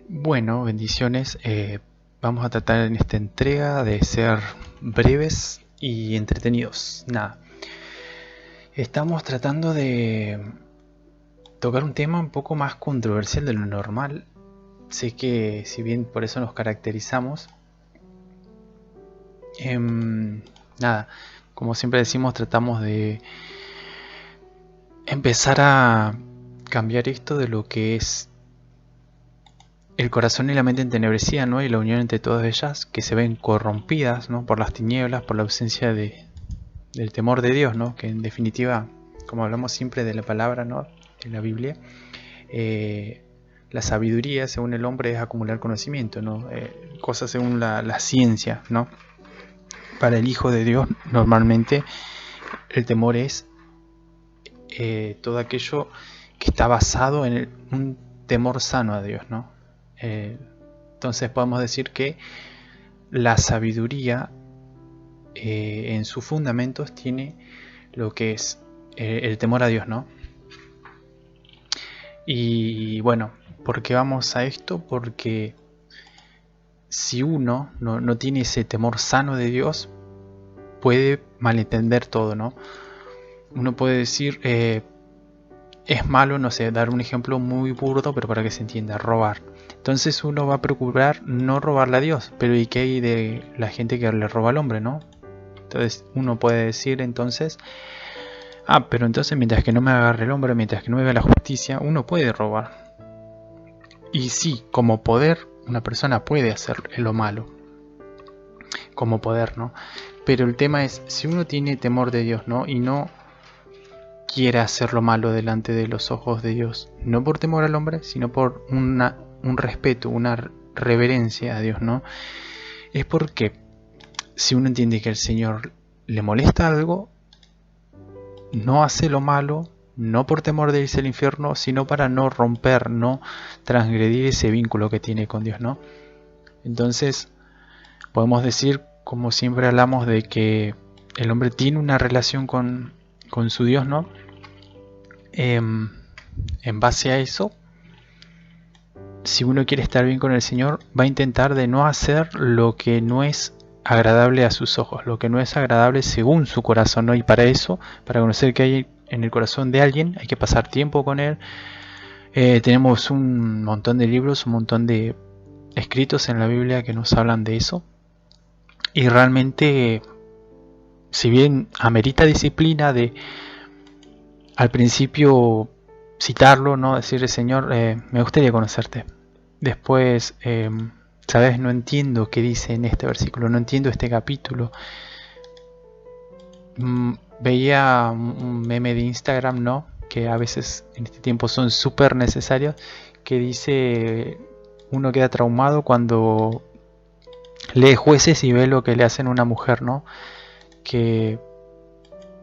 Bueno, bendiciones. Vamos a tratar en esta entrega de ser breves y entretenidos. Nada, estamos tratando de tocar un tema un poco más controversial de lo normal. Sé que si bien por eso nos caracterizamos, nada, como siempre decimos, tratamos de empezar a cambiar esto de lo que es el corazón y la mente entenebrecida, ¿no? Y la unión entre todas ellas, que se ven corrompidas, ¿no? Por las tinieblas, por la ausencia del temor de Dios, ¿no? Que en definitiva, como hablamos siempre de la palabra, ¿no? En la Biblia, la sabiduría, según el hombre, es acumular conocimiento, ¿no? Cosas según la ciencia, ¿no? Para el Hijo de Dios, normalmente, el temor es todo aquello que está basado en un temor sano a Dios, ¿no? Entonces podemos decir que la sabiduría en sus fundamentos tiene lo que es el temor a Dios, ¿no? Y bueno, ¿por qué vamos a esto? Porque si uno no tiene ese temor sano de Dios, puede malentender todo, ¿no? Uno puede decir, es malo, no sé, dar un ejemplo muy burdo, pero para que se entienda, robar. Entonces uno va a procurar no robarle a Dios, pero ¿y qué hay de la gente que le roba al hombre, no? Entonces uno puede decir entonces, pero entonces mientras que no me agarre el hombre, mientras que no me vea la justicia, uno puede robar. Y sí, como poder, una persona puede hacer lo malo, como poder, ¿no? Pero el tema es, si uno tiene temor de Dios, ¿no? Y no quiere hacer lo malo delante de los ojos de Dios, no por temor al hombre, sino por un respeto, una reverencia a Dios, ¿no? Es porque si uno entiende que el Señor le molesta algo, no hace lo malo, no por temor de irse al infierno, sino para no romper, no transgredir ese vínculo que tiene con Dios, ¿no? Entonces, podemos decir, como siempre hablamos, de que el hombre tiene una relación con su Dios, ¿no? En base a eso, si uno quiere estar bien con el Señor, va a intentar de no hacer lo que no es agradable a sus ojos, lo que no es agradable según su corazón, ¿no? Y para eso, para conocer qué hay en el corazón de alguien, hay que pasar tiempo con él. Tenemos un montón de libros, un montón de escritos en la Biblia que nos hablan de eso. Y realmente, si bien amerita disciplina de al principio citarlo, ¿no? Decirle, Señor, me gustaría conocerte. Después, sabes, no entiendo qué dice en este versículo, no entiendo este capítulo. Veía un meme de Instagram, ¿no? Que a veces en este tiempo son súper necesarios, que dice, uno queda traumado cuando lee Jueces y ve lo que le hacen a una mujer, ¿no? Que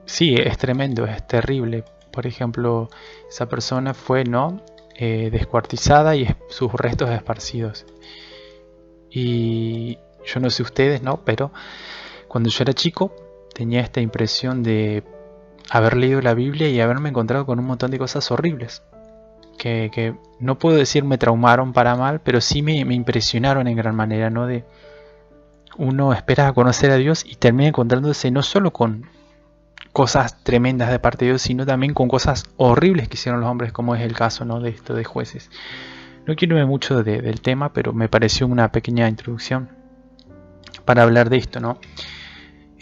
sí, es tremendo, es terrible. Por ejemplo, esa persona fue, ¿no? Descuartizada y sus restos esparcidos. Y yo no sé ustedes, ¿no? Pero cuando yo era chico tenía esta impresión de haber leído la Biblia y haberme encontrado con un montón de cosas horribles. Que no puedo decir me traumaron para mal, pero sí me impresionaron en gran manera, ¿no? De uno espera conocer a Dios y termina encontrándose no solo con cosas tremendas de parte de Dios, sino también con cosas horribles que hicieron los hombres, como es el caso, ¿no? De esto de Jueces. No quiero irme mucho del tema, pero me pareció una pequeña introducción para hablar de esto, ¿no?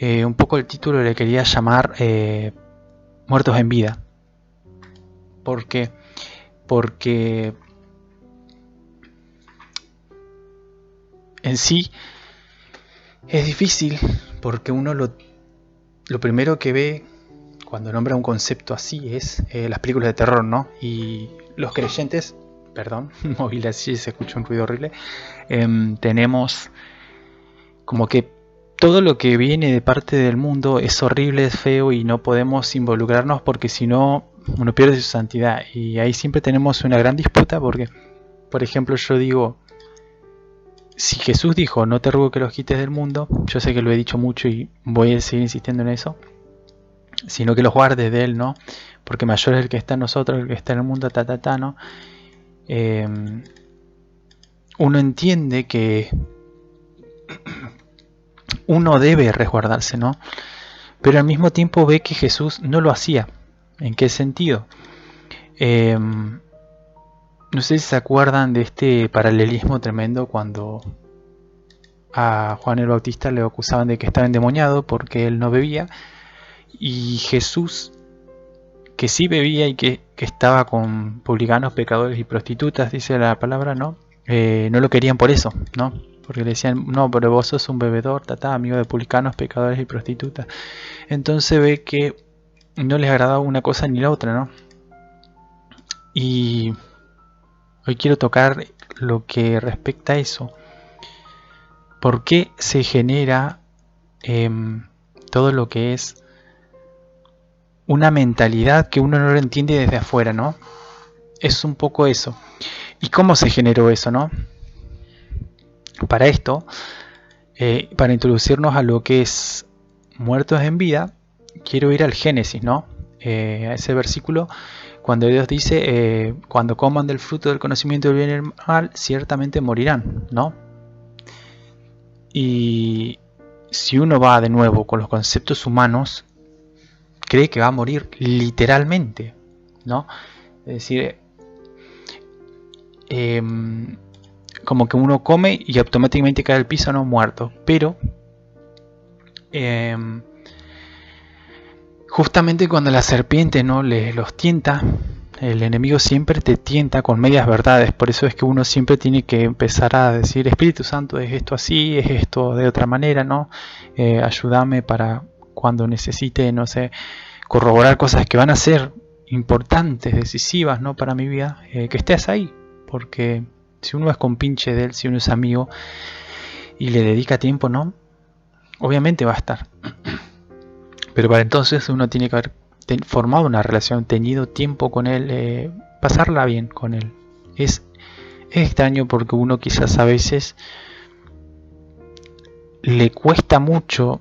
Un poco el título le quería llamar Muertos en Vida. ¿Por qué? Porque en sí es difícil, porque uno lo primero que ve cuando nombra un concepto así es las películas de terror, ¿no? Y los creyentes, perdón, móvil así se escucha un ruido horrible, tenemos como que todo lo que viene de parte del mundo es horrible, es feo y no podemos involucrarnos porque si no uno pierde su santidad. Y ahí siempre tenemos una gran disputa porque, por ejemplo, yo digo, si Jesús dijo, no te ruego que los quites del mundo, yo sé que lo he dicho mucho y voy a seguir insistiendo en eso, sino que los guardes de él, ¿no? Porque mayor es el que está en nosotros, el que está en el mundo, ¿no? uno entiende que uno debe resguardarse, ¿no? Pero al mismo tiempo ve que Jesús no lo hacía. ¿En qué sentido? No sé si se acuerdan de este paralelismo tremendo cuando a Juan el Bautista le acusaban de que estaba endemoniado porque él no bebía, y Jesús, que sí bebía y que estaba con publicanos, pecadores y prostitutas, dice la palabra, ¿no? No lo querían por eso, ¿no? Porque le decían, no, pero vos sos un bebedor, amigo de publicanos, pecadores y prostitutas. Entonces ve que no les agradaba una cosa ni la otra, ¿no? Y hoy quiero tocar lo que respecta a eso. ¿Por qué se genera todo lo que es una mentalidad que uno no lo entiende desde afuera, ¿no? Es un poco eso. ¿Y cómo se generó eso, no? Para esto, para introducirnos a lo que es muertos en vida, quiero ir al Génesis, ¿no? A ese versículo cuando Dios dice, cuando coman del fruto del conocimiento del bien y el mal, ciertamente morirán, ¿no? Y si uno va de nuevo con los conceptos humanos, cree que va a morir literalmente, ¿no? Es decir, como que uno come y automáticamente cae al piso, no muerto. Pero justamente cuando la serpiente no los tienta, el enemigo siempre te tienta con medias verdades. Por eso es que uno siempre tiene que empezar a decir, Espíritu Santo, es esto así, es esto de otra manera, ¿no? Ayúdame para cuando necesite, no sé, corroborar cosas que van a ser importantes, decisivas, ¿no? Para mi vida, que estés ahí. Porque si uno es compinche de él, si uno es amigo y le dedica tiempo, ¿no? Obviamente va a estar. Pero para entonces uno tiene que haber formado una relación, tenido tiempo con él, pasarla bien con él. Es extraño porque uno quizás a veces le cuesta mucho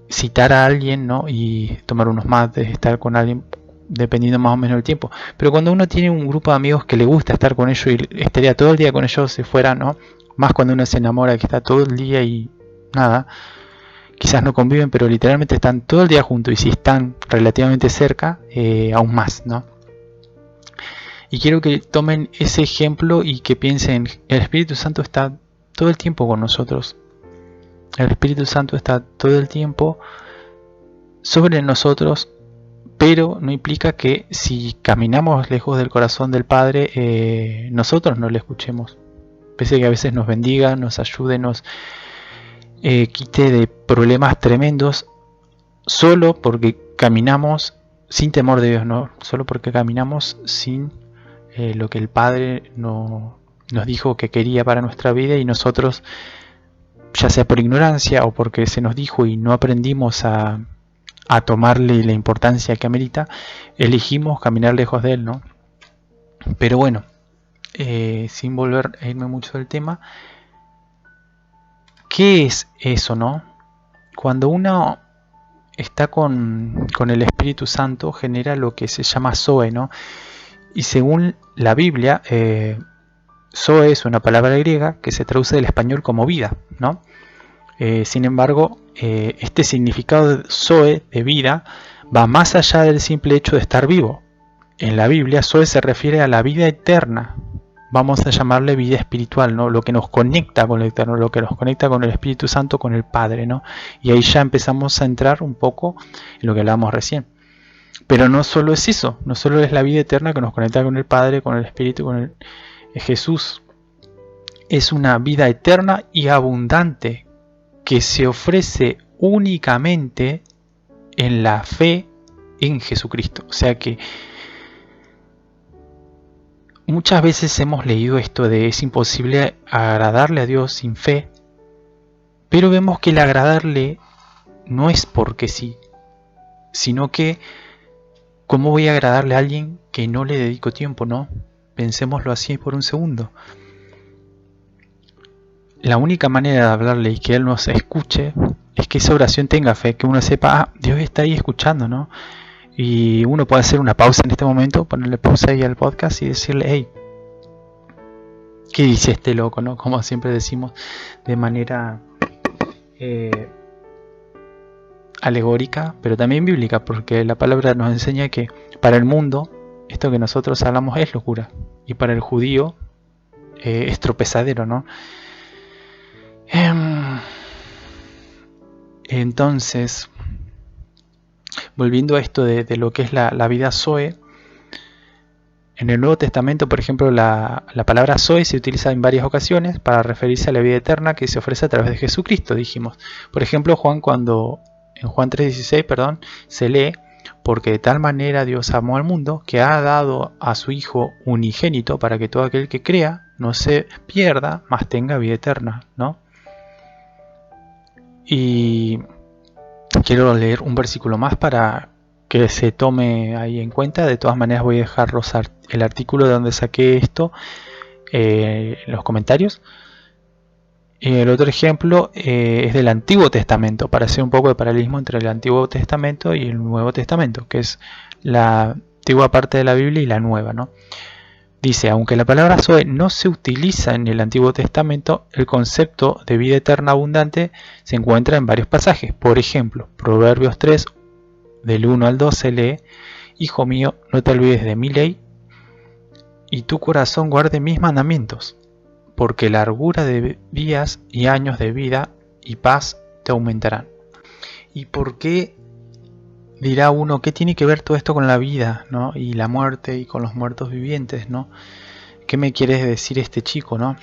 citar a alguien, ¿no? Y tomar unos mates, estar con alguien, dependiendo más o menos del tiempo. Pero cuando uno tiene un grupo de amigos que le gusta estar con ellos y estaría todo el día con ellos si fuera, ¿no? Más cuando uno se enamora, que está todo el día y nada, quizás no conviven, pero literalmente están todo el día juntos, y si están relativamente cerca, aún más, ¿no? Y quiero que tomen ese ejemplo y que piensen, el Espíritu Santo está todo el tiempo con nosotros. El Espíritu Santo está todo el tiempo sobre nosotros, pero no implica que si caminamos lejos del corazón del Padre, nosotros no le escuchemos. Pese a que a veces nos bendiga, nos ayude, nos quite de problemas tremendos, solo porque caminamos sin temor de Dios, ¿no? Solo porque caminamos sin lo que el Padre nos dijo que quería para nuestra vida, y nosotros, ya sea por ignorancia o porque se nos dijo y no aprendimos a tomarle la importancia que amerita, elegimos caminar lejos de él, ¿no? Pero bueno, sin volver a irme mucho del tema, ¿qué es eso, no? Cuando uno está con el Espíritu Santo, genera lo que se llama Zoe, ¿no? Y según la Biblia, Zoe es una palabra griega que se traduce del español como vida, ¿no? Sin embargo, este significado de Zoe, de vida, va más allá del simple hecho de estar vivo. En la Biblia, Zoe se refiere a la vida eterna. Vamos a llamarle vida espiritual, ¿no? Lo que nos conecta con el Eterno, lo que nos conecta con el Espíritu Santo, con el Padre, ¿no? Y ahí ya empezamos a entrar un poco en lo que hablábamos recién. Pero no solo es eso, no solo es la vida eterna que nos conecta con el Padre, con el Espíritu, con el Jesús. Es una vida eterna y abundante que se ofrece únicamente en la fe en Jesucristo. O sea que muchas veces hemos leído esto de es imposible agradarle a Dios sin fe, pero vemos que el agradarle no es porque sí, sino que ¿cómo voy a agradarle a alguien que no le dedico tiempo, no? Pensémoslo así por un segundo. La única manera de hablarle y que Él nos escuche es que esa oración tenga fe, que uno sepa, Dios está ahí escuchando, ¿no? Y uno puede hacer una pausa en este momento, ponerle pausa ahí al podcast y decirle, hey, ¿Qué dice este loco, no? Como siempre decimos de manera alegórica, pero también bíblica, porque la palabra nos enseña que para el mundo esto que nosotros hablamos es locura, y para el judío es tropezadero, ¿no? Entonces, volviendo a esto de lo que es la vida Zoe, en el Nuevo Testamento, por ejemplo, la palabra Zoe se utiliza en varias ocasiones para referirse a la vida eterna que se ofrece a través de Jesucristo, dijimos. Por ejemplo, en Juan 3:16, se lee: porque de tal manera Dios amó al mundo que ha dado a su Hijo unigénito para que todo aquel que crea no se pierda, mas tenga vida eterna, ¿no? Y quiero leer un versículo más para que se tome ahí en cuenta. De todas maneras voy a dejar el artículo de donde saqué esto en los comentarios. El otro ejemplo es del Antiguo Testamento, para hacer un poco de paralelismo entre el Antiguo Testamento y el Nuevo Testamento, que es la antigua parte de la Biblia y la nueva, ¿no? Dice: aunque la palabra Zoe no se utiliza en el Antiguo Testamento, el concepto de vida eterna abundante se encuentra en varios pasajes. Por ejemplo, Proverbios 3, del 1 al 2 se lee: hijo mío, no te olvides de mi ley, y tu corazón guarde mis mandamientos, porque largura de días y años de vida y paz te aumentarán. ¿Y por qué? Dirá uno, ¿qué tiene que ver todo esto con la vida, ¿no? Y la muerte y con los muertos vivientes, ¿no? ¿Qué me quiere decir este chico, no?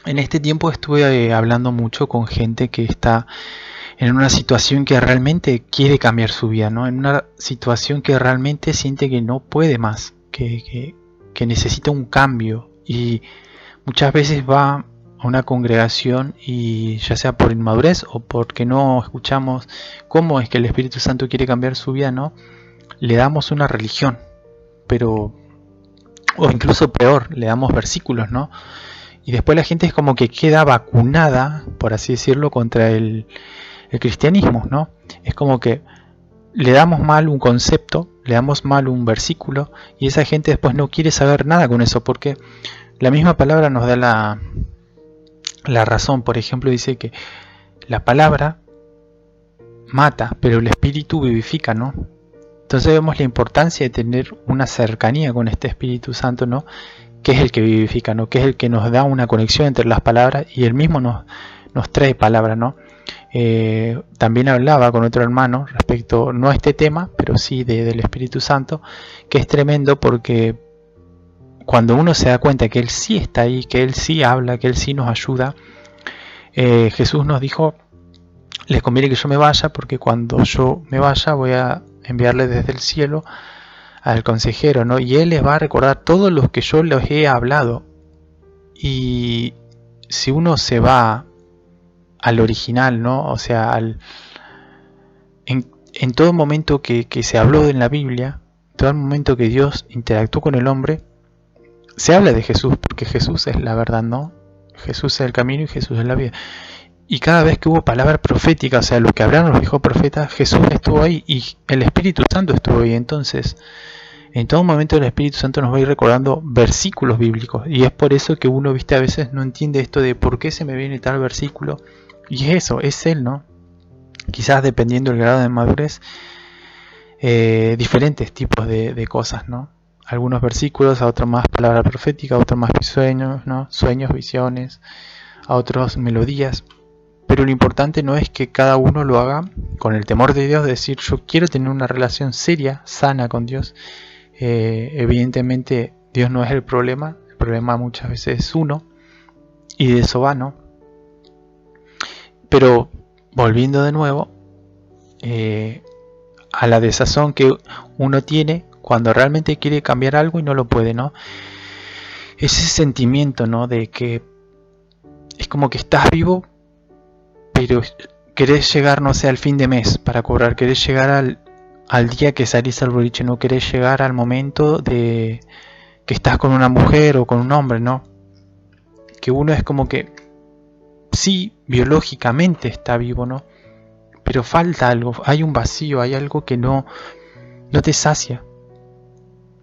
En este tiempo estuve hablando mucho con gente que está en una situación que realmente quiere cambiar su vida, ¿no? En una situación que realmente siente que no puede más, que necesita un cambio, y muchas veces va a una congregación y ya sea por inmadurez o porque no escuchamos cómo es que el Espíritu Santo quiere cambiar su vida, ¿no? Le damos una religión, pero, o incluso peor, le damos versículos, ¿no? Y después la gente es como que queda vacunada, por así decirlo, contra el cristianismo, ¿no? Es como que le damos mal un concepto, le damos mal un versículo, y esa gente después no quiere saber nada con eso, porque la misma palabra nos da la razón. Por ejemplo, dice que la palabra mata, pero el espíritu vivifica, ¿no? Entonces vemos la importancia de tener una cercanía con este Espíritu Santo, ¿no? Que es el que vivifica, ¿no? Que es el que nos da una conexión entre las palabras, y él mismo nos trae palabra, ¿no? También hablaba con otro hermano respecto, no a este tema, pero sí del Espíritu Santo, que es tremendo, porque cuando uno se da cuenta que Él sí está ahí, que Él sí habla, que Él sí nos ayuda, Jesús nos dijo: les conviene que yo me vaya, porque cuando yo me vaya voy a enviarle desde el cielo al consejero, ¿no? Y Él les va a recordar todo lo que yo les he hablado. Y si uno se va al original, ¿no? O sea, en todo momento que se habló en la Biblia, todo el momento que Dios interactuó con el hombre, se habla de Jesús, porque Jesús es la verdad, ¿no? Jesús es el camino y Jesús es la vida. Y cada vez que hubo palabra profética, o sea, lo que hablaron los viejos profetas, Jesús estuvo ahí y el Espíritu Santo estuvo ahí. Entonces, en todo momento el Espíritu Santo nos va a ir recordando versículos bíblicos. Y es por eso que uno, viste, a veces no entiende esto de por qué se me viene tal versículo. Y es eso, es Él, ¿no? Quizás dependiendo del grado de madurez, diferentes tipos de cosas, ¿no? Algunos versículos, a otros más palabra profética, a otros más sueños, ¿no? Sueños, visiones, a otros melodías. Pero lo importante no es que cada uno lo haga con el temor de Dios, de decir yo quiero tener una relación seria, sana con Dios. Evidentemente Dios no es el problema muchas veces es uno, y de eso va, ¿no? Pero volviendo de nuevo a la desazón que uno tiene cuando realmente quiere cambiar algo y no lo puede, ¿no? Ese sentimiento, ¿no? De que es como que estás vivo, pero querés llegar, no sé, al fin de mes para cobrar, querés llegar al día que salís al boliche, no querés llegar al momento de que estás con una mujer o con un hombre, ¿no? Que uno es como que sí, biológicamente está vivo, ¿no? Pero falta algo, hay un vacío, hay algo que no te sacia.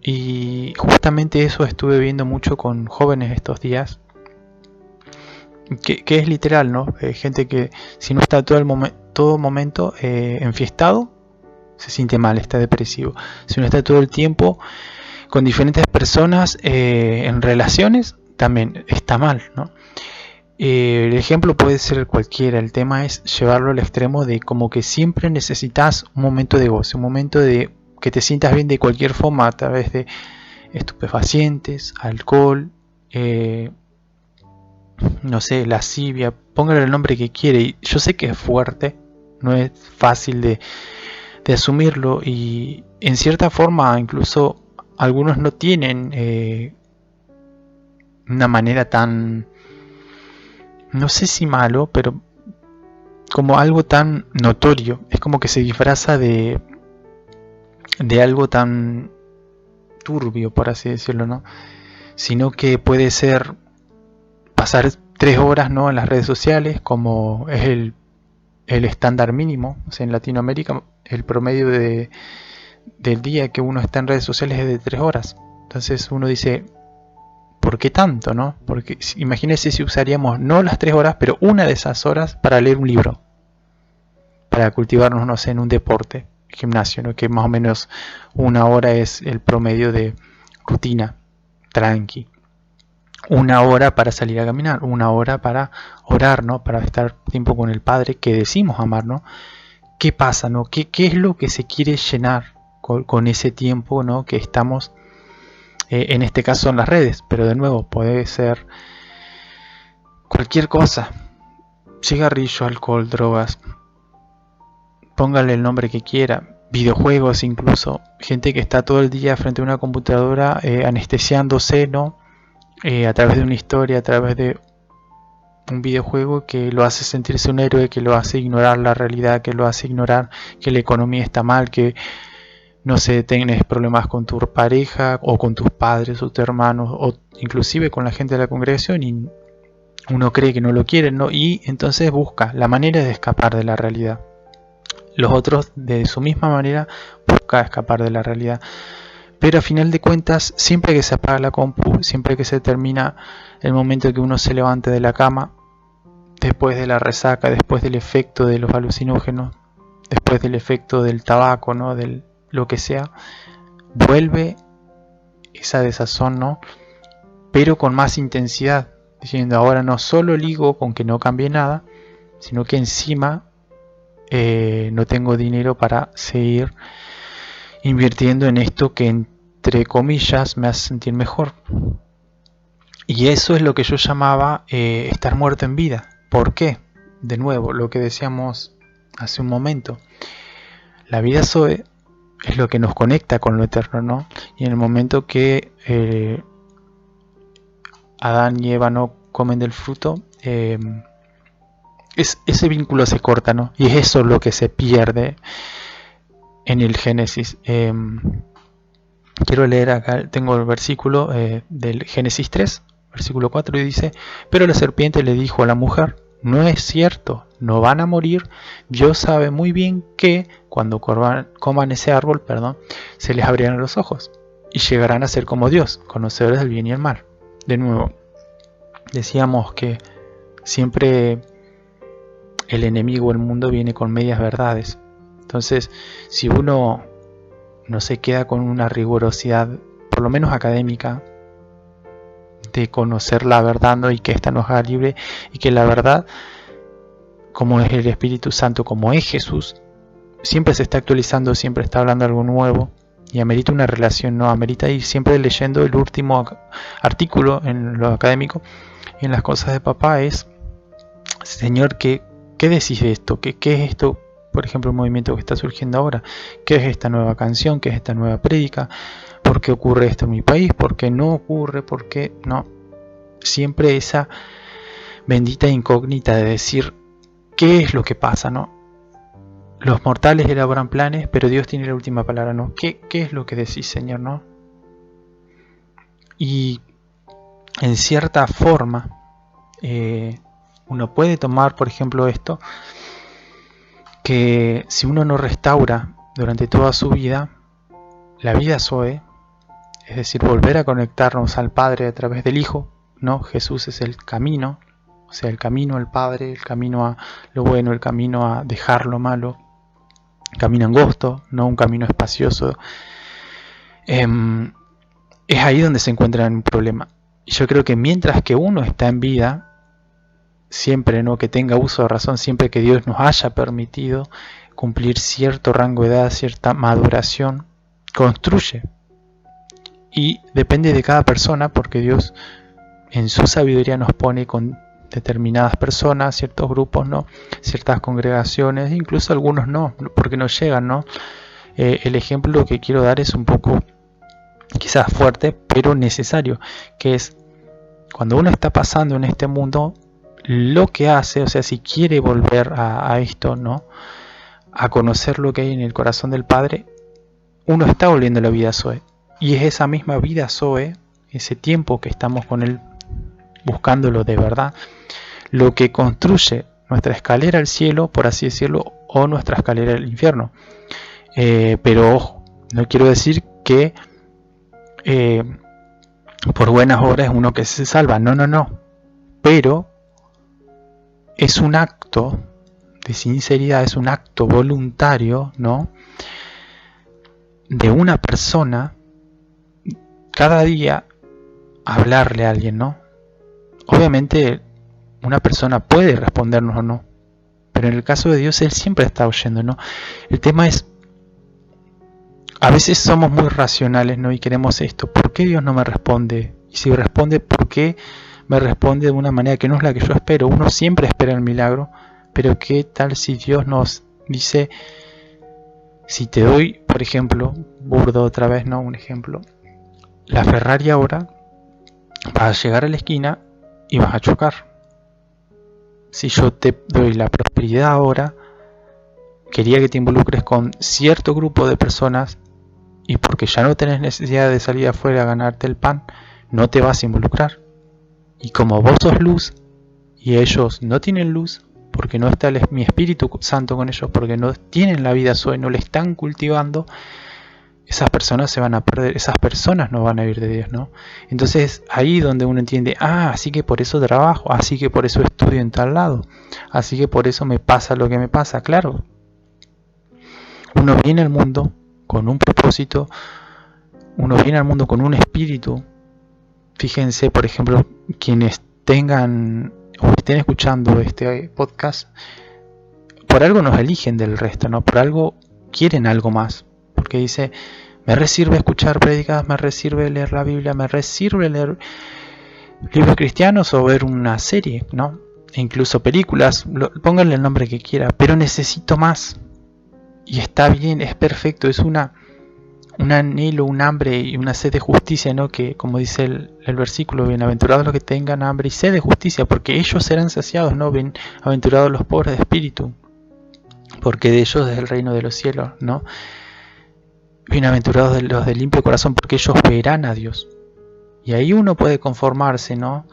Y justamente eso estuve viendo mucho con jóvenes estos días, que es literal, ¿no? Gente que si no está todo momento enfiestado, se siente mal, está depresivo. Si no está todo el tiempo con diferentes personas en relaciones, también está mal, ¿no? El ejemplo puede ser cualquiera, el tema es llevarlo al extremo de como que siempre necesitas un momento de goce, un momento de que te sientas bien de cualquier forma a través de estupefacientes, alcohol, no sé, lascivia, póngale el nombre que quiere. Y yo sé que es fuerte, no es fácil de asumirlo y en cierta forma incluso algunos no tienen una manera tan, no sé si malo, pero como algo tan notorio. Es como que se disfraza de algo tan turbio, por así decirlo, ¿no? Sino que puede ser pasar 3 horas, ¿no?, en las redes sociales, como es el estándar mínimo. O sea, en Latinoamérica el promedio del día que uno está en redes sociales es de 3 horas. Entonces uno dice, ¿por qué tanto, no? Porque imagínense si usaríamos no las 3 horas, pero una de esas horas para leer un libro, para cultivarnos, no sé, en un deporte, gimnasio, ¿no? Que más o menos 1 hora es el promedio de rutina, tranqui. 1 hora para salir a caminar, 1 hora para orar, ¿no? Para estar tiempo con el Padre que decimos amar, ¿no? ¿Qué pasa, no? ¿Qué es lo que se quiere llenar con ese tiempo, ¿no?, que estamos, en este caso en las redes? Pero de nuevo, puede ser cualquier cosa, cigarrillo, alcohol, drogas, póngale el nombre que quiera, videojuegos incluso, gente que está todo el día frente a una computadora anestesiándose, ¿no? A través de una historia, a través de un videojuego que lo hace sentirse un héroe, que lo hace ignorar la realidad, que lo hace ignorar que la economía está mal, que no sé, tienes problemas con tu pareja o con tus padres o tus hermanos o inclusive con la gente de la congregación y uno cree que no lo quieren, ¿no? Y entonces busca la manera de escapar de la realidad. Los otros de su misma manera buscan escapar de la realidad. Pero a final de cuentas, siempre que se apaga la compu, siempre que se termina el momento que uno se levante de la cama, después de la resaca, después del efecto de los alucinógenos, después del efecto del tabaco, ¿no?, del lo que sea, vuelve esa desazón, ¿no?, pero con más intensidad, diciendo ahora no solo ligo con que no cambie nada, sino que encima no tengo dinero para seguir invirtiendo en esto que entre comillas me hace sentir mejor. Y eso es lo que yo llamaba estar muerto en vida. ¿Por qué? De nuevo, lo que decíamos hace un momento. La vida Zoe es lo que nos conecta con lo eterno, ¿no? Y en el momento que Adán y Eva no comen del fruto, ese vínculo se corta, ¿no? Y es eso lo que se pierde en el Génesis. Quiero leer acá, tengo el versículo del Génesis 3, versículo 4, y dice: pero la serpiente le dijo a la mujer: no es cierto, no van a morir. Dios sabe muy bien que cuando coman ese árbol, se les abrirán los ojos y llegarán a ser como Dios, conocedores del bien y el mal. De nuevo, decíamos que siempre el enemigo, el mundo, viene con medias verdades. Entonces, si uno no se queda con una rigurosidad, por lo menos académica, de conocer la verdad, ¿no?, y que ésta nos haga libre, y que la verdad, como es el Espíritu Santo, como es Jesús, siempre se está actualizando, siempre está hablando algo nuevo, y amerita una relación, no amerita ir siempre leyendo el último artículo en lo académico. Y en las cosas de papá es: Señor, ¿qué decís de esto? ¿Qué es esto? Por ejemplo, el movimiento que está surgiendo ahora. ¿Qué es esta nueva canción? ¿Qué es esta nueva prédica? ¿Por qué ocurre esto en mi país? ¿Por qué no ocurre? ¿Por qué no? Siempre esa bendita incógnita de decir qué es lo que pasa, ¿no? Los mortales elaboran planes, pero Dios tiene la última palabra, ¿no? ¿Qué es lo que decís, Señor, no? Y en cierta forma, uno puede tomar, por ejemplo, esto, que si uno no restaura durante toda su vida, la vida Zoe, es decir, volver a conectarnos al Padre a través del Hijo, ¿no? Jesús es el camino, o sea, el camino al Padre, el camino a lo bueno, el camino a dejar lo malo, camino angosto, no un camino espacioso. Es ahí donde se encuentra un problema. Y yo creo que mientras que uno está en vida, siempre, ¿no?, que tenga uso de razón, siempre que Dios nos haya permitido cumplir cierto rango de edad, cierta maduración, construye. Y depende de cada persona, porque Dios en su sabiduría nos pone con determinadas personas, ciertos grupos, ¿no?, ciertas congregaciones, incluso algunos no, porque no llegan, ¿no? El ejemplo que quiero dar es un poco quizás fuerte, pero necesario, que es cuando uno está pasando en este mundo, lo que hace, o sea, si quiere volver a esto, ¿no?, a conocer lo que hay en el corazón del Padre, uno está volviendo a la vida Zoe. Y es esa misma vida Zoe, ese tiempo que estamos con Él buscándolo de verdad, lo que construye nuestra escalera al cielo, por así decirlo, o nuestra escalera al infierno. Pero ojo, no quiero decir que por buenas obras es uno que se salva, no. Pero es un acto de sinceridad, es un acto voluntario, ¿no?, de una persona cada día hablarle a alguien, ¿no? Obviamente una persona puede respondernos o no, pero en el caso de Dios Él siempre está oyendo, ¿no? El tema es, a veces somos muy racionales, ¿no?, y queremos esto. ¿Por qué Dios no me responde? Y si responde, ¿por qué me responde de una manera que no es la que yo espero? Uno siempre espera el milagro, pero ¿qué tal si Dios nos dice, si te doy, por ejemplo, burdo otra vez, ¿no?, un ejemplo, la Ferrari ahora, vas a llegar a la esquina y vas a chocar. Si yo te doy la prosperidad ahora, quería que te involucres con cierto grupo de personas, y porque ya no tenés necesidad de salir afuera a ganarte el pan, no te vas a involucrar. Y como vos sos luz y ellos no tienen luz, porque no está mi Espíritu Santo con ellos, porque no tienen la vida Zoe, no le están cultivando, esas personas se van a perder, esas personas no van a vivir de Dios, ¿no? Entonces ahí donde uno entiende, así que por eso trabajo, así que por eso estudio en tal lado, así que por eso me pasa lo que me pasa. Claro, uno viene al mundo con un propósito, uno viene al mundo con un espíritu. Fíjense, por ejemplo, quienes tengan o estén escuchando este podcast, por algo nos eligen del resto, ¿no? Por algo quieren algo más, porque dice, me resirve escuchar prédicas, me resirve leer la Biblia, me resirve leer libros cristianos o ver una serie, ¿no? E incluso películas, pónganle el nombre que quiera, pero necesito más. Y está bien, es perfecto, es un anhelo, un hambre y una sed de justicia, ¿no? Que, como dice el versículo, bienaventurados los que tengan hambre y sed de justicia, porque ellos serán saciados, ¿no? Bienaventurados los pobres de espíritu, porque de ellos es el reino de los cielos, ¿no? Bienaventurados los de limpio corazón, porque ellos verán a Dios. Y ahí uno puede conformarse, ¿no?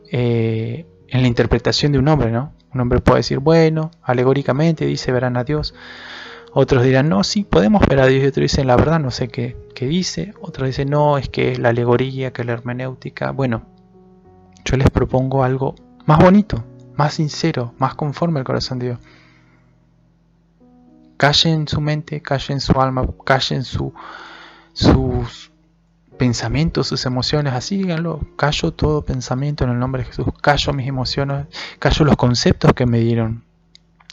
En la interpretación de un hombre, ¿no? Un hombre puede decir, bueno, alegóricamente dice verán a Dios. Otros dirán, no, sí, podemos ver a Dios. Y otros dicen, la verdad, no sé qué dice. Otros dicen, no, es que es la alegoría, que es la hermenéutica. Bueno, yo les propongo algo más bonito, más sincero, más conforme al corazón de Dios. Callen su mente, callen su alma, callen sus pensamientos, sus emociones, así díganlo. Callo todo pensamiento en el nombre de Jesús. Callo mis emociones, callo los conceptos que me dieron.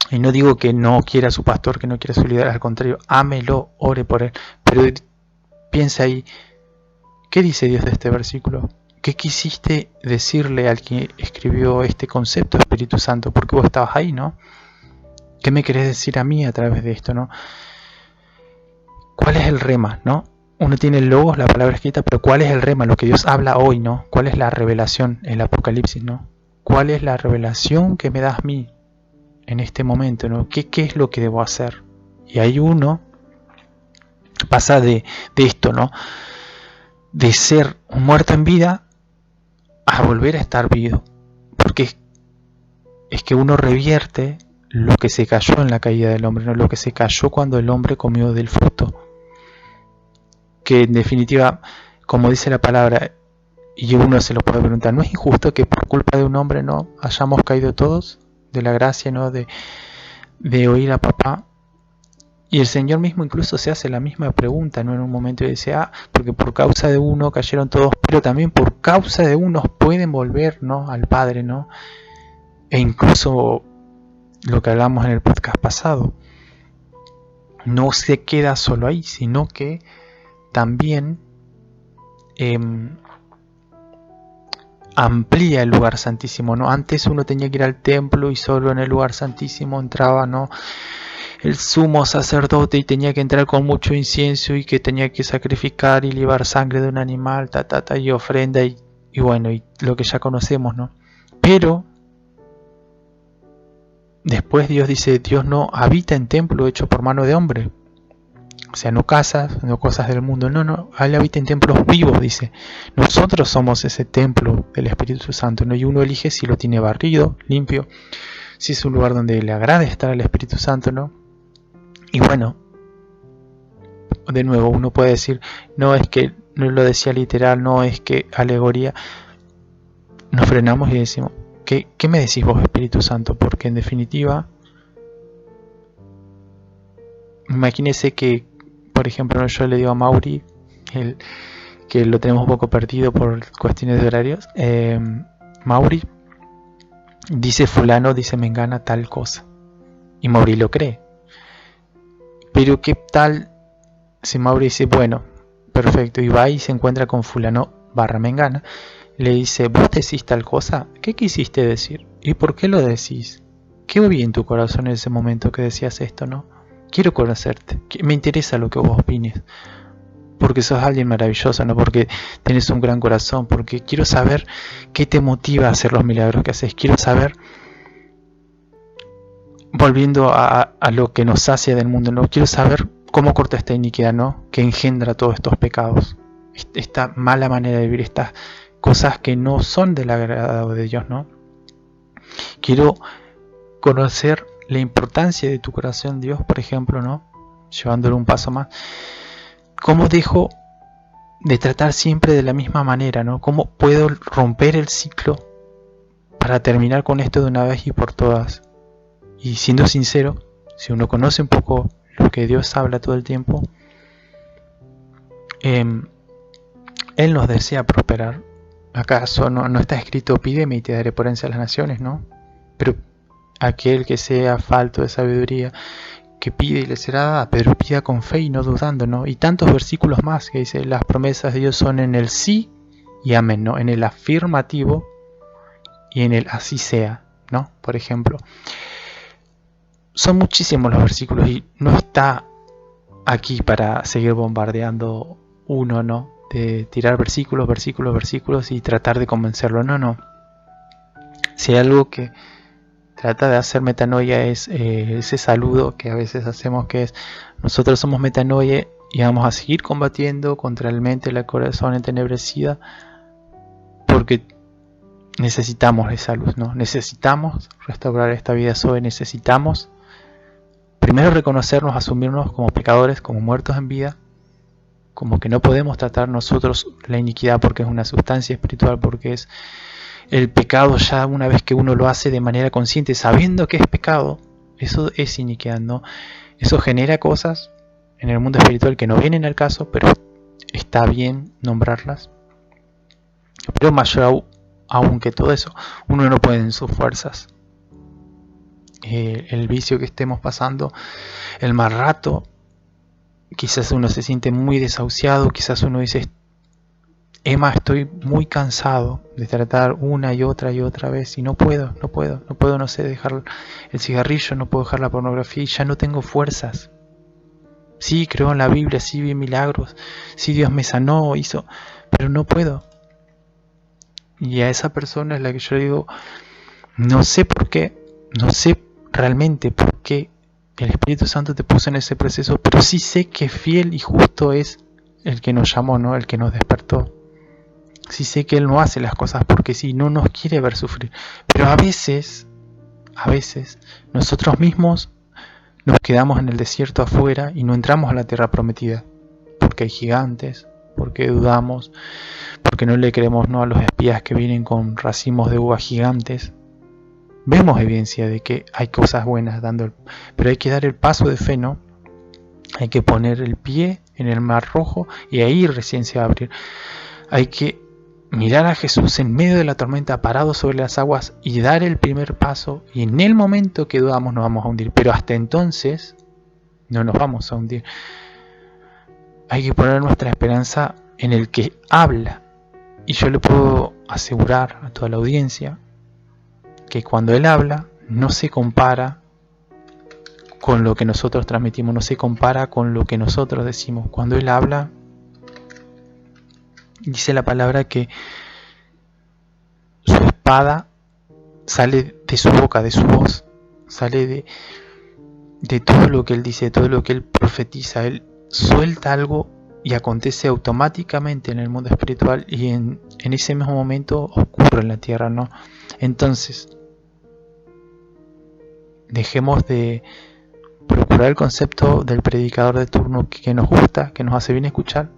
Y no digo que no quiera a su pastor, que no quiera a su líder, al contrario, ámelo, ore por él. Pero piensa ahí, ¿qué dice Dios de este versículo? ¿Qué quisiste decirle al que escribió este concepto, Espíritu Santo? Porque vos estabas ahí, ¿no? ¿Qué me querés decir a mí a través de esto, no? ¿Cuál es el rema, no? Uno tiene el logos, la palabra escrita, pero ¿cuál es el rema? Lo que Dios habla hoy, ¿no? ¿Cuál es la revelación, el Apocalipsis, ¿no? ¿Cuál es la revelación que me das a mí en este momento, ¿no? ¿Qué es lo que debo hacer? Y ahí uno pasa de esto, ¿no? De ser un muerto en vida a volver a estar vivo. Porque es que uno revierte lo que se cayó en la caída del hombre, ¿no? Lo que se cayó cuando el hombre comió del fruto. Que en definitiva, como dice la palabra, y uno se lo puede preguntar, ¿no es injusto que por culpa de un hombre no hayamos caído todos de la gracia, ¿no? de oír a papá? Y el Señor mismo incluso se hace la misma pregunta, ¿no? En un momento y dice, porque por causa de uno cayeron todos, pero también por causa de unos pueden volver, ¿no? Al Padre, ¿no? E incluso lo que hablamos en el podcast pasado, no se queda solo ahí, sino que también amplía el lugar santísimo, ¿no? Antes uno tenía que ir al templo y solo en el lugar santísimo entraba, ¿no? El sumo sacerdote y tenía que entrar con mucho incienso y que tenía que sacrificar y llevar sangre de un animal, y ofrenda y bueno, y lo que ya conocemos, ¿no? Pero después Dios dice, Dios no habita en templo hecho por mano de hombre. O sea, no casas, no cosas del mundo, no, Él habita en templos vivos, dice. Nosotros somos ese templo del Espíritu Santo, ¿no? Y uno elige si lo tiene barrido, limpio, si es un lugar donde le agrade estar al Espíritu Santo, ¿no? Y bueno, de nuevo, uno puede decir, no es que no lo decía literal, no es que alegoría. Nos frenamos y decimos, ¿qué me decís vos, Espíritu Santo? Porque en definitiva, imagínese que, por ejemplo, yo le digo a Mauri, que lo tenemos un poco perdido por cuestiones de horarios, Mauri, dice fulano, dice mengana tal cosa, y Mauri lo cree. Pero ¿qué tal si Mauri dice, bueno, perfecto, y va y se encuentra con fulano barra mengana, le dice, vos decís tal cosa, ¿qué quisiste decir? ¿Y por qué lo decís? ¿Qué había en tu corazón en ese momento que decías esto, no? Quiero conocerte, me interesa lo que vos opines, porque sos alguien maravilloso, no porque tenés un gran corazón, porque quiero saber qué te motiva a hacer los milagros que haces, quiero saber, volviendo a lo que nos sacia del mundo, no quiero saber cómo corta esta iniquidad, ¿no? Que engendra todos estos pecados, esta mala manera de vivir, estas cosas que no son del agrado de Dios, ¿no? Quiero conocer la importancia de tu corazón, Dios, por ejemplo, ¿no? Llevándolo un paso más. ¿Cómo dejo de tratar siempre de la misma manera, ¿no? ¿Cómo puedo romper el ciclo para terminar con esto de una vez y por todas? Y siendo sincero, si uno conoce un poco lo que Dios habla todo el tiempo, Él nos desea prosperar. ¿Acaso no está escrito, pídeme y te daré por herencia a las naciones, ¿no? Pero aquel que sea falto de sabiduría, que pide y le será dada, pero pida con fe y no dudando, ¿no? Y tantos versículos más que dice, las promesas de Dios son en el sí y amén, ¿no? En el afirmativo y en el así sea, ¿no? Por ejemplo, son muchísimos los versículos y no está aquí para seguir bombardeando uno, ¿no? De tirar versículos y tratar de convencerlo, no. Si hay algo que trata de hacer metanoia es ese saludo que a veces hacemos, que es, nosotros somos metanoia y vamos a seguir combatiendo contra el mente, el corazón entenebrecida, porque necesitamos esa luz, ¿no? Necesitamos restaurar esta vida sobre, necesitamos primero reconocernos, asumirnos como pecadores, como muertos en vida, como que no podemos tratar nosotros la iniquidad porque es una sustancia espiritual, porque es el pecado ya una vez que uno lo hace de manera consciente, sabiendo que es pecado, eso es iniquidad, ¿no? Eso genera cosas en el mundo espiritual que no vienen al caso, pero está bien nombrarlas. Pero mayor aún que todo eso, uno no puede en sus fuerzas. El vicio que estemos pasando, el mal rato, quizás uno se siente muy desahuciado, quizás uno dice, Emma, estoy muy cansado de tratar una y otra vez y no puedo, no sé, dejar el cigarrillo, no puedo dejar la pornografía y ya no tengo fuerzas. Sí, creo en la Biblia, sí vi milagros, sí Dios me sanó, hizo, pero no puedo. Y a esa persona es la que yo digo, no sé por qué, no sé realmente por qué el Espíritu Santo te puso en ese proceso, pero sí sé que fiel y justo es el que nos llamó, ¿no? El que nos despertó. Sí sé que Él no hace las cosas porque sí, no nos quiere ver sufrir. Pero a veces, nosotros mismos nos quedamos en el desierto afuera y no entramos a la tierra prometida. Porque hay gigantes, porque dudamos, porque no le creemos no a los espías que vienen con racimos de uvas gigantes. Vemos evidencia de que hay cosas buenas pero hay que dar el paso de fe, ¿no? Hay que poner el pie en el mar rojo y ahí recién se va a abrir. Hay que mirar a Jesús en medio de la tormenta parado sobre las aguas y dar el primer paso, y en el momento que dudamos nos vamos a hundir, pero hasta entonces no nos vamos a hundir. Hay que poner nuestra esperanza en el que habla, y yo le puedo asegurar a toda la audiencia que cuando Él habla no se compara con lo que nosotros transmitimos, no se compara con lo que nosotros decimos. Cuando Él habla, dice la palabra que su espada sale de su boca, de su voz, sale de todo lo que Él dice, de todo lo que Él profetiza. Él suelta algo y acontece automáticamente en el mundo espiritual, y en ese mismo momento ocurre en la tierra, ¿no? Entonces, dejemos de procurar el concepto del predicador de turno que nos gusta, que nos hace bien escuchar,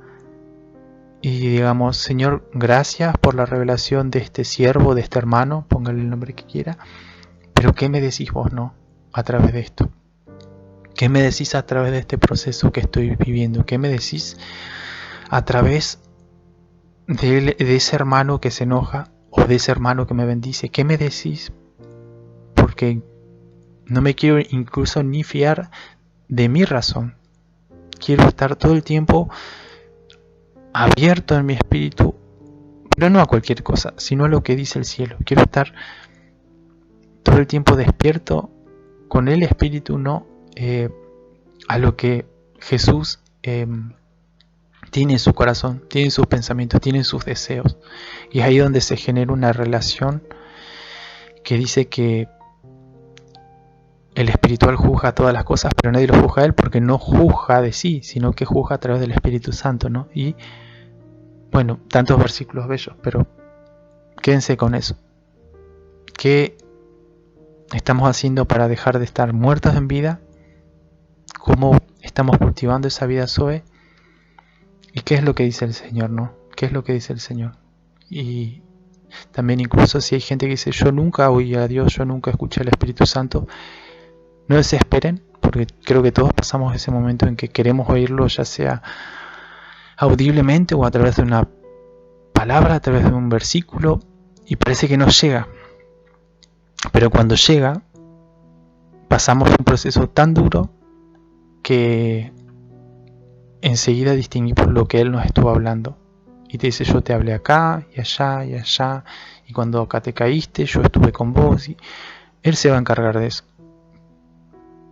y digamos: Señor, gracias por la revelación de este siervo, de este hermano, póngale el nombre que quiera, pero ¿qué me decís vos, no? A través de esto, ¿qué me decís a través de este proceso que estoy viviendo? ¿Qué me decís a través de ese hermano que se enoja o de ese hermano que me bendice? ¿Qué me decís? Porque no me quiero incluso ni fiar de mi razón. Quiero estar todo el tiempo abierto en mi espíritu, pero no a cualquier cosa, sino a lo que dice el cielo. Quiero estar todo el tiempo despierto con el espíritu, no a lo que Jesús tiene en su corazón, tiene en sus pensamientos, tiene en sus deseos. Y es ahí donde se genera una relación que dice que el espiritual juzga todas las cosas, pero nadie lo juzga a él, porque no juzga de sí, sino que juzga a través del Espíritu Santo, ¿no? Y bueno, tantos versículos bellos, pero quédense con eso. ¿Qué estamos haciendo para dejar de estar muertos en vida? ¿Cómo estamos cultivando esa vida Zoe? ¿Y qué es lo que dice el Señor, no? ¿Qué es lo que dice el Señor? Y también, incluso si hay gente que dice: yo nunca oí a Dios, yo nunca escuché al Espíritu Santo, no desesperen, porque creo que todos pasamos ese momento en que queremos oírlo, ya sea audiblemente o a través de una palabra, a través de un versículo, y parece que no llega. Pero cuando llega, pasamos un proceso tan duro que enseguida distinguimos lo que Él nos estuvo hablando. Y te dice: yo te hablé acá y allá y allá, y cuando acá te caíste, yo estuve con vos. Y Él se va a encargar de eso.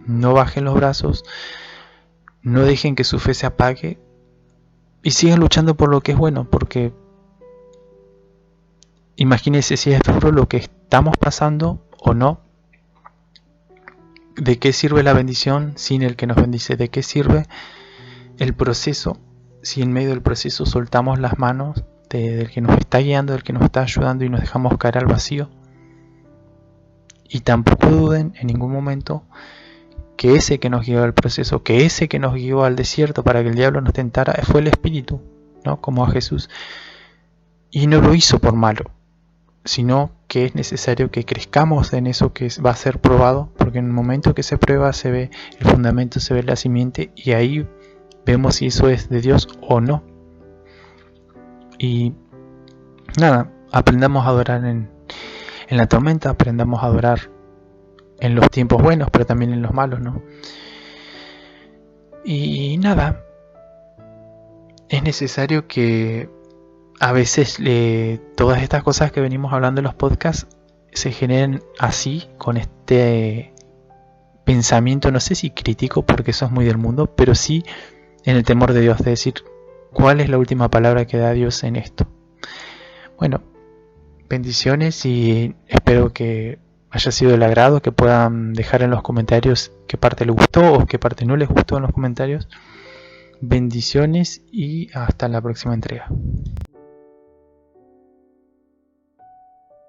No bajen los brazos, no dejen que su fe se apague, y sigan luchando por lo que es bueno, porque imagínense si es duro lo que estamos pasando o no. ¿De qué sirve la bendición sin el que nos bendice? ¿De qué sirve el proceso si en medio del proceso soltamos las manos del que nos está guiando, del que nos está ayudando, y nos dejamos caer al vacío? Y tampoco duden en ningún momento que ese que nos guió al proceso, que ese que nos guió al desierto para que el diablo nos tentara, fue el Espíritu, ¿no? Como a Jesús. Y no lo hizo por malo, sino que es necesario que crezcamos en eso que va a ser probado, porque en el momento que se prueba se ve el fundamento, se ve la simiente, y ahí vemos si eso es de Dios o no. Y nada, aprendamos a adorar en la tormenta, aprendamos a adorar en los tiempos buenos, pero también en los malos, ¿no? Y nada, es necesario que a veces todas estas cosas que venimos hablando en los podcasts se generen así, con este pensamiento, no sé si crítico, porque eso es muy del mundo, pero sí en el temor de Dios, de decir: ¿cuál es la última palabra que da Dios en esto? Bueno, bendiciones, y espero que haya sido del agrado, que puedan dejar en los comentarios qué parte les gustó o qué parte no les gustó en los comentarios. Bendiciones y hasta la próxima entrega.